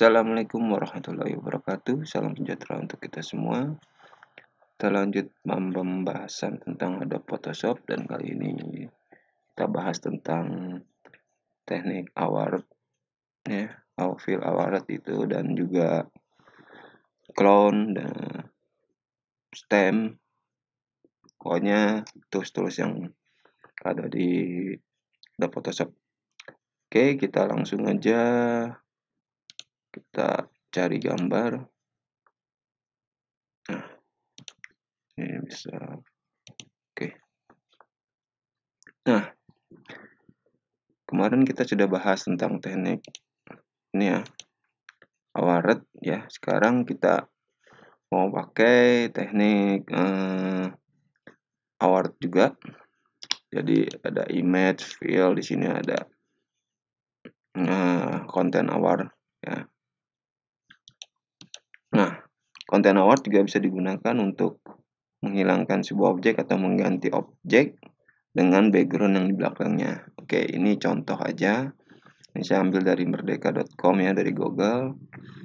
Assalamualaikum warahmatullahi wabarakatuh. Salam sejahtera untuk kita semua. Kita lanjut pembahasan tentang Adobe Photoshop dan kali ini kita bahas tentang teknik award ya, fill award itu dan juga clone dan stem. Pokoknya tools-tools yang ada di Adobe Photoshop. Oke, kita langsung aja kita cari gambar. Nah, ini bisa. Oke. Nah, kemarin kita sudah bahas tentang teknik ini ya, award ya. Sekarang kita mau pakai teknik award juga. Jadi ada image, fill, di sini ada content award ya. Nah, content award juga bisa digunakan untuk menghilangkan sebuah objek atau mengganti objek dengan background yang di belakangnya. Oke, ini contoh aja. Ini saya ambil dari merdeka.com ya, dari Google.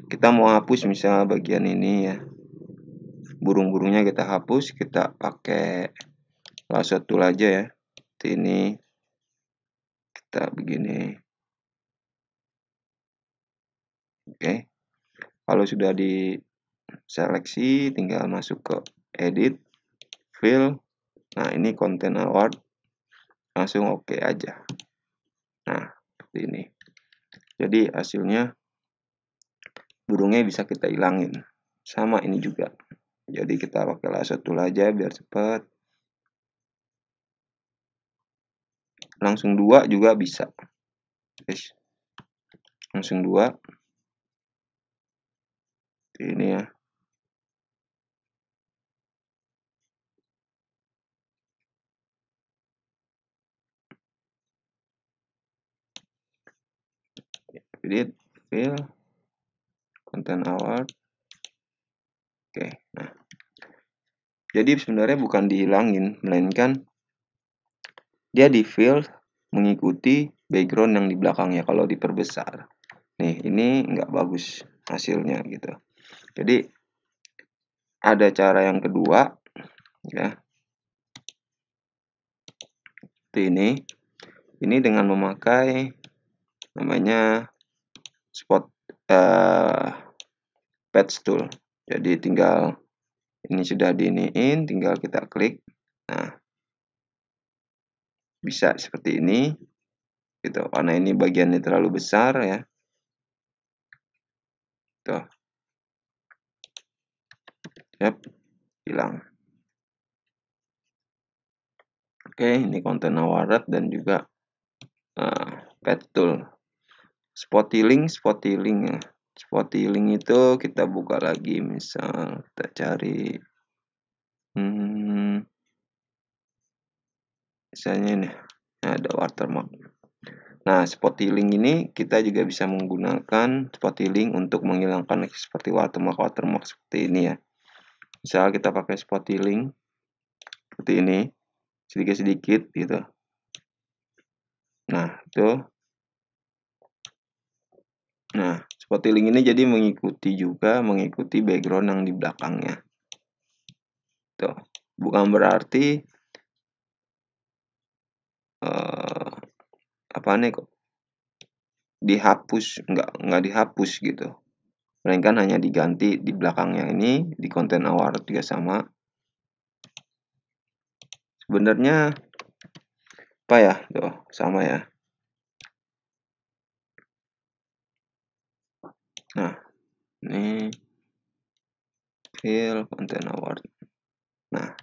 Kita mau hapus misalnya bagian ini ya. Burung-burungnya kita hapus, kita pakai lasso tool aja ya. Seperti ini. Kita begini. Oke. Kalau sudah diseleksi, tinggal masuk ke edit, fill. Nah, ini content award. Langsung oke aja. Nah, seperti ini. Jadi hasilnya burungnya bisa kita hilangin. Sama ini juga. Jadi kita pakai lasso tool aja biar cepat. Langsung 2 juga bisa. Guys. Langsung 2. Ini ya. Edit, fill, content award. Oke, nah. Jadi sebenarnya bukan dihilangin, melainkan dia di fill mengikuti background yang di belakangnya kalau diperbesar. Nih, ini nggak bagus hasilnya gitu. Jadi ada cara yang kedua ya. Seperti ini. Ini dengan memakai namanya patch tool. Jadi tinggal ini sudah diiniin, tinggal kita klik. Nah, bisa seperti ini. Gitu. Karena ini bagiannya terlalu besar ya. Tuh. Yap, hilang. Oke, ini content award dan juga patch tool. Spot healing ya. Spot healing itu kita buka lagi, misal kita cari misalnya ini ada watermark. Nah, spot healing ini kita juga bisa menggunakan spot healing untuk menghilangkan seperti watermark seperti ini ya. Misal kita pakai spot healing seperti ini, sedikit-sedikit gitu. Nah, itu. Nah, spot healing ini jadi mengikuti background yang di belakangnya. Tuh, bukan berarti kok dihapus, enggak dihapus gitu. Melainkan hanya diganti di belakangnya ini, di content award juga sama. Sebenarnya apa ya? Tuh, sama ya. Nah, ini fill content award. Nah,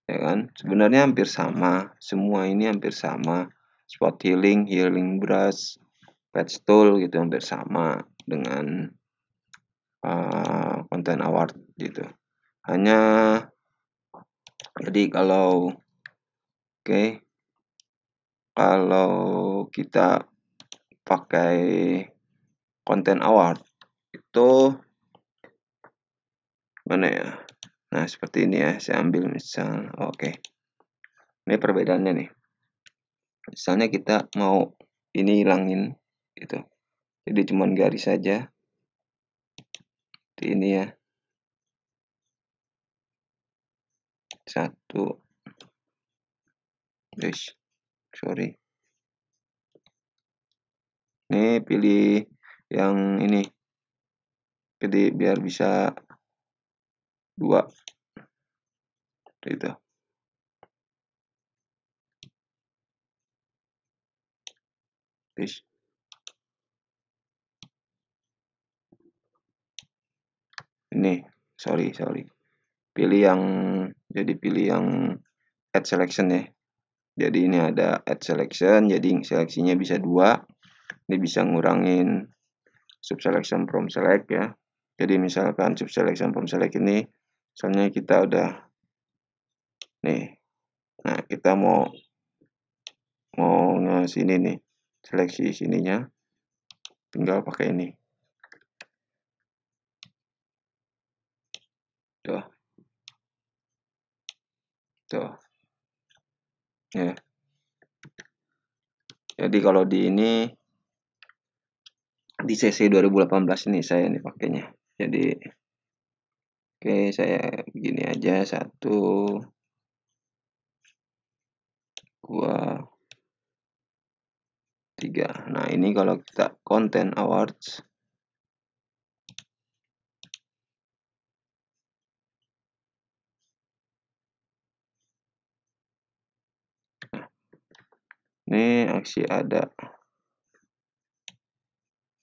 ya kan? Sebenarnya hampir sama. Semua ini hampir sama. Spot healing, healing brush, patch tool gitu hampir sama dengan content award gitu. Hanya jadi kalau kita pakai content award itu mana ya? Nah, seperti ini ya. Saya ambil misal, ini perbedaannya nih. Misalnya kita mau ini hilangin gitu. Jadi cuman garis saja. Seperti ini ya. 1. Sorry. Ini pilih yang ini. Jadi biar bisa 2. Gitu. Ini, sorry. Pilih yang add selection ya. Jadi ini ada add selection, jadi seleksinya bisa 2. Ini bisa ngurangin subselection from select ya. Jadi misalkan subselection from select ini, misalnya kita udah nih. Nah, kita mau sini nih, seleksi sininya, tinggal pakai ini. Tuh. Ya. Jadi kalau di ini di CC 2018 ini saya ini pakainya. Jadi oke, saya begini aja, 1, 2, 3. Nah, ini kalau kita content awards. Ini aksi ada.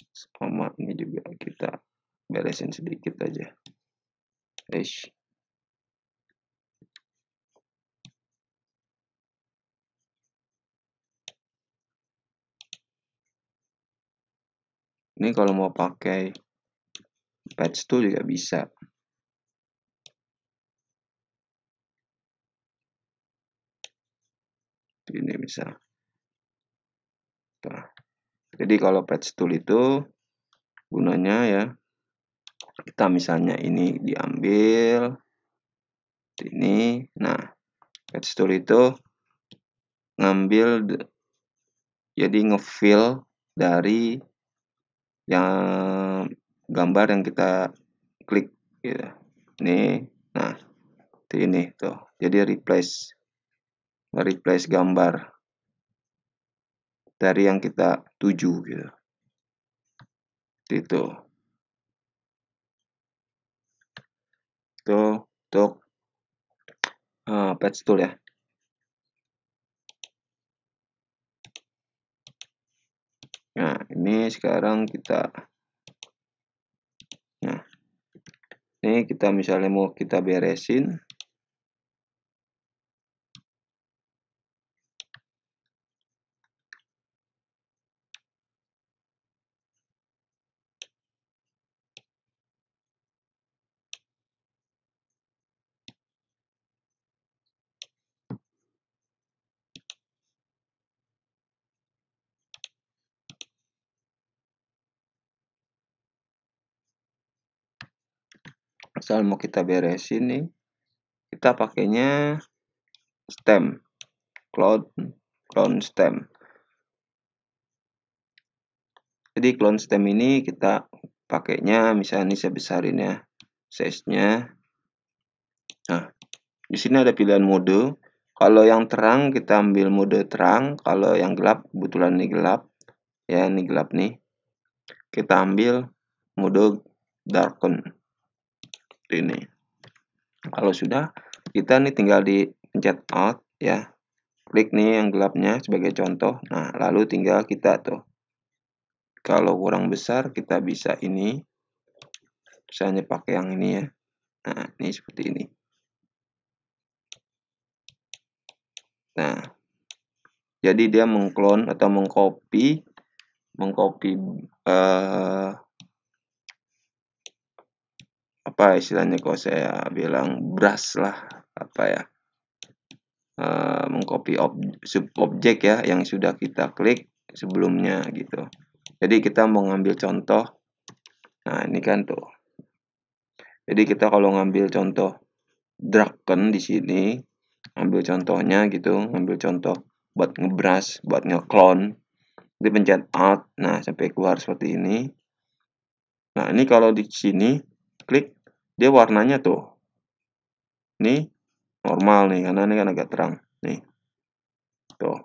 Sama ini juga kita beresin sedikit aja. Ini kalau mau pakai patch tool juga bisa. Ini bisa. Nah, jadi kalau patch tool itu gunanya ya, kita misalnya ini diambil ini. Nah, patch tool itu ngambil jadi ngefill dari yang gambar yang kita klik gitu. Ini, nah, ini tuh. Jadi replace gambar dari yang kita tuju gitu. Itu. Itu untuk patch tool ya. Nah, ini sekarang kita, nah, ini kita misalnya mau kita beresin. Asal mau kita beresin nih, kita pakainya stem, clone stem. Jadi clone stem ini kita pakainya misalnya ini saya besarin ya size-nya. Nah, di sini ada pilihan mode. Kalau yang terang kita ambil mode terang, kalau yang gelap kebetulan ini gelap. Ya, ini gelap nih. Kita ambil mode darken. Ini. Kalau sudah, kita nih tinggal dipencet out ya. Klik nih yang gelapnya sebagai contoh. Nah, lalu tinggal kita tuh. Kalau kurang besar kita bisa ini. Misalnya pakai yang ini ya. Nah, ini seperti ini. Nah, jadi dia mengklon atau mengcopy apa istilahnya kalau saya bilang brush lah, apa ya, mengcopy subobjek ya yang sudah kita klik sebelumnya gitu. Jadi kita mau ngambil contoh. Nah, ini kan tuh. Jadi kita kalau ngambil contoh draken di sini, ambil contohnya gitu, ngambil contoh buat ngebrush, buat ngeklon dipencet Alt, nah sampai keluar seperti ini. Nah, ini kalau di sini klik, dia warnanya tuh. Ini normal nih, karena ini kan agak terang. Nih. Tuh.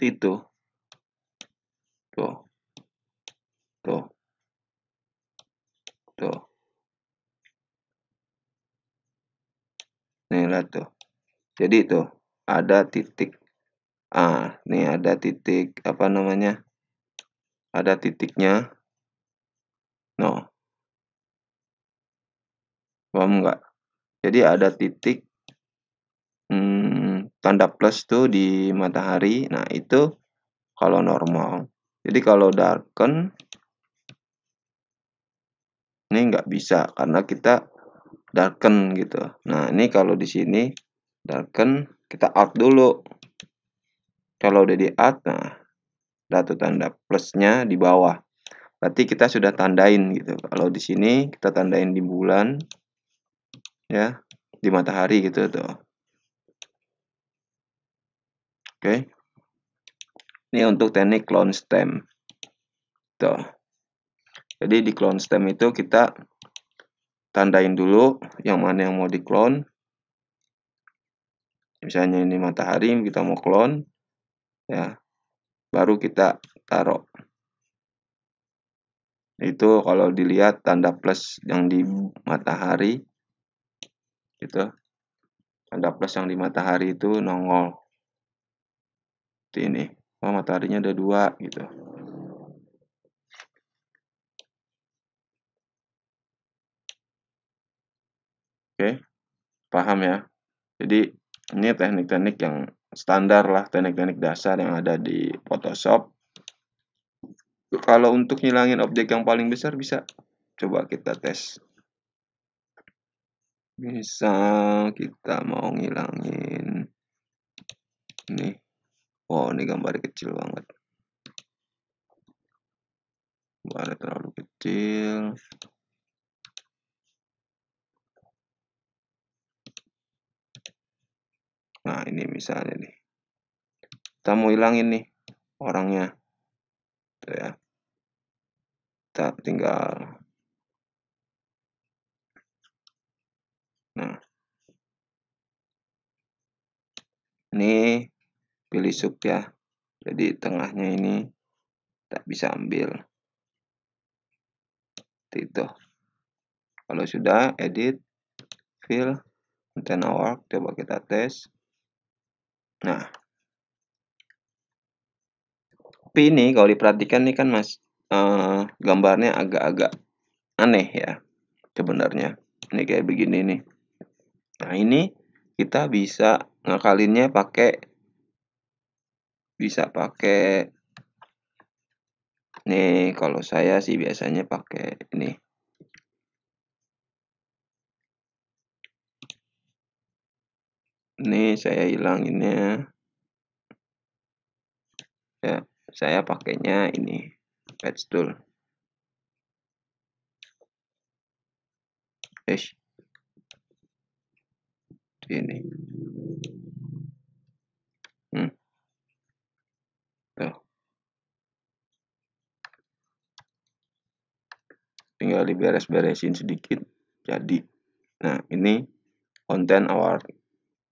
Itu. Tuh. Tuh. Tuh. Nih, lihat tuh. Jadi tuh, ada titik. Nih ada titik, apa namanya? Ada titiknya. No. Paham nggak? Jadi ada titik tanda plus tuh di matahari. Nah, itu kalau normal. Jadi kalau darken ini nggak bisa karena kita darken gitu. Nah, ini kalau di sini darken kita alt dulu. Kalau udah di alt, nah ada tanda plusnya di bawah. Berarti kita sudah tandain gitu. Kalau di sini kita tandain di bulan, ya, di matahari gitu tuh. Oke. Ini untuk teknik clone stem. Tuh. Jadi di clone stem itu kita tandain dulu yang mana yang mau di clone. Misalnya ini matahari, kita mau clone, ya, baru kita taruh. Itu kalau dilihat tanda plus yang di matahari, gitu, tanda plus yang di matahari itu nongol. Seperti ini. Oh, mataharinya ada 2 gitu. Oke, paham ya? Jadi ini teknik-teknik yang standar lah, teknik-teknik dasar yang ada di Photoshop. Kalau untuk ngilangin objek yang paling besar bisa. Coba kita tes. Misal kita mau ngilangin ini. Oh, ini gambarnya kecil banget. Gambarnya terlalu kecil. Nah, ini misalnya nih. Kita mau hilangin nih orangnya. Tuh ya. Kita tinggal. Nah. Ini pilih sub ya. Jadi tengahnya ini tak bisa ambil. Itu. Kalau sudah, edit, fill, content award, coba kita tes. Nah, tapi ini kalau diperhatikan nih kan mas, gambarnya agak-agak aneh ya sebenarnya. Ini kayak begini nih. Nah, ini kita bisa ngakalinnya bisa pakai nih, kalau saya sih biasanya pakai ini. Ini saya hilanginnya. Ya, saya pakainya ini, patch tool. Ini. Tuh. Tinggal diberes-beresin sedikit jadi. Nah, ini content award.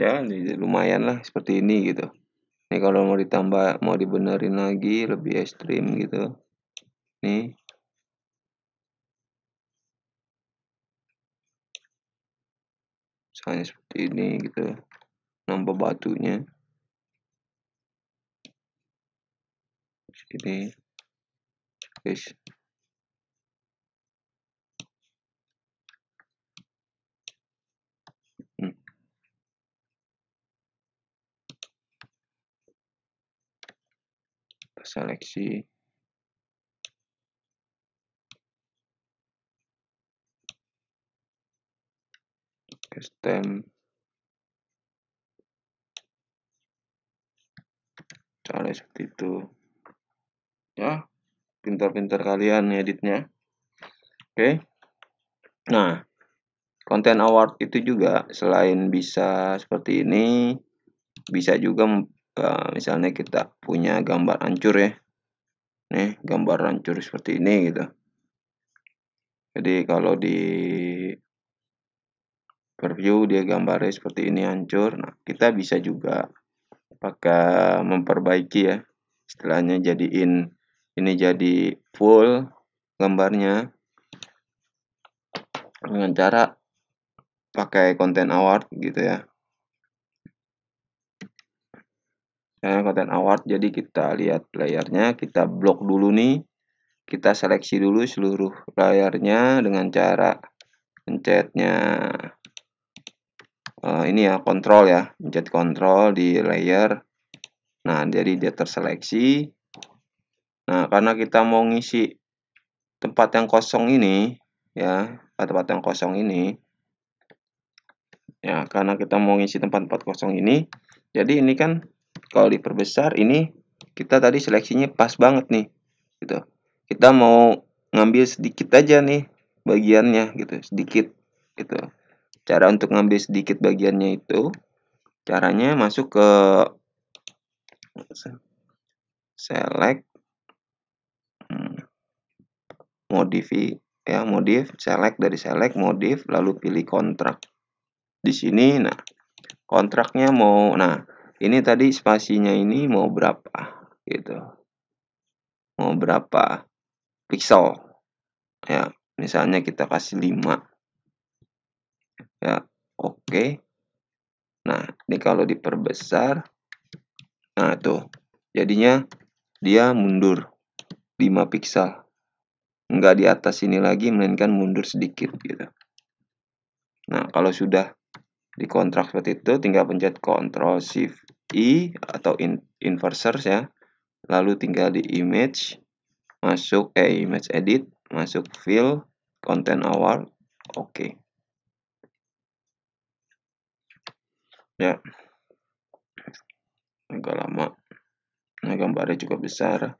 Ya, lumayan lah seperti ini gitu. Ini kalau mau ditambah, mau dibenerin lagi lebih ekstrim gitu. Nih. Misalnya seperti ini gitu. Nambah batunya. Ini. Guys. Seleksi. Custom. Cara seperti itu. Ya, pintar-pintar kalian editnya. Oke. Nah, content award itu juga selain bisa seperti ini, bisa juga misalnya kita punya gambar hancur ya, nih gambar hancur seperti ini gitu. Jadi kalau di preview dia gambarnya seperti ini hancur. Nah, kita bisa juga pakai memperbaiki ya, istilahnya jadiin ini jadi full gambarnya dengan cara pakai content award gitu ya. Content award, jadi kita lihat layarnya, kita blok dulu nih, kita seleksi dulu seluruh layarnya dengan cara pencetnya ini ya, kontrol ya, pencet kontrol di layer. Nah, jadi dia terseleksi. Nah, karena kita mau ngisi tempat yang kosong ini ya, tempat yang kosong ini ya, karena kita mau ngisi tempat-tempat kosong ini, jadi ini kan kalau diperbesar ini kita tadi seleksinya pas banget nih gitu. Kita mau ngambil sedikit aja nih bagiannya gitu, sedikit gitu. Cara untuk ngambil sedikit bagiannya itu caranya masuk ke select, modif ya, modif, select, dari select, modif, lalu pilih kontrak. Di sini nah, kontraknya mau, nah ini tadi spasinya ini mau berapa gitu. Mau berapa pixel ya, misalnya kita kasih 5 ya, oke. Nah, ini kalau diperbesar, nah tuh jadinya dia mundur 5 pixel, nggak di atas sini lagi, melainkan mundur sedikit gitu. Nah, kalau sudah dikontrak seperti itu, tinggal pencet Ctrl Shift I atau inverser ya, lalu tinggal di image, masuk image edit, masuk fill, content award, oke. Ya, agak lama. Nah, gambarnya juga besar.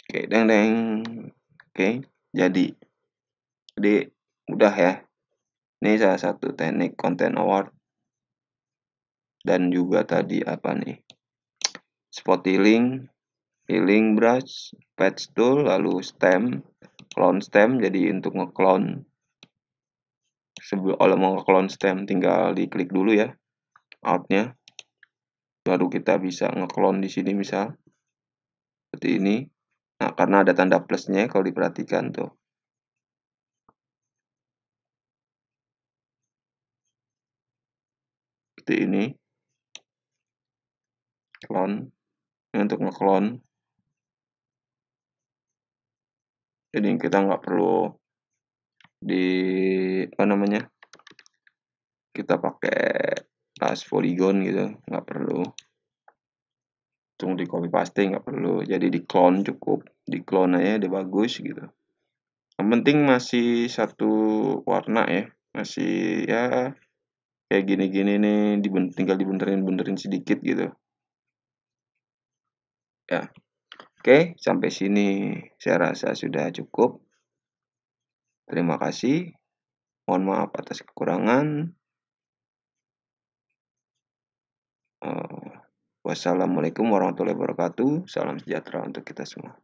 Oke, deng. Oke, jadi udah ya. Ini salah satu teknik content award. Dan juga tadi apa nih? Spot healing, healing brush, patch tool, lalu stem, clone stem. Jadi untuk nge-clone, sebelum kalau mau nge-clone stem tinggal diklik dulu ya, alt-nya. Baru kita bisa nge-clone di sini misal seperti ini. Nah, karena ada tanda plusnya kalau diperhatikan tuh. Seperti ini. Clone. Ini untuk nge-clone. Jadi kita nggak perlu di apa namanya, kita pakai as polygon gitu, nggak perlu. Langsung di copy paste nggak perlu. Jadi di clone cukup, di clone aja udah bagus gitu. Yang penting masih satu warna ya, masih ya kayak gini-gini nih, tinggal dibenerin sedikit gitu ya. Oke, sampai sini saya rasa sudah cukup. Terima kasih, mohon maaf atas kekurangan. Wassalamualaikum warahmatullahi wabarakatuh. Salam sejahtera untuk kita semua.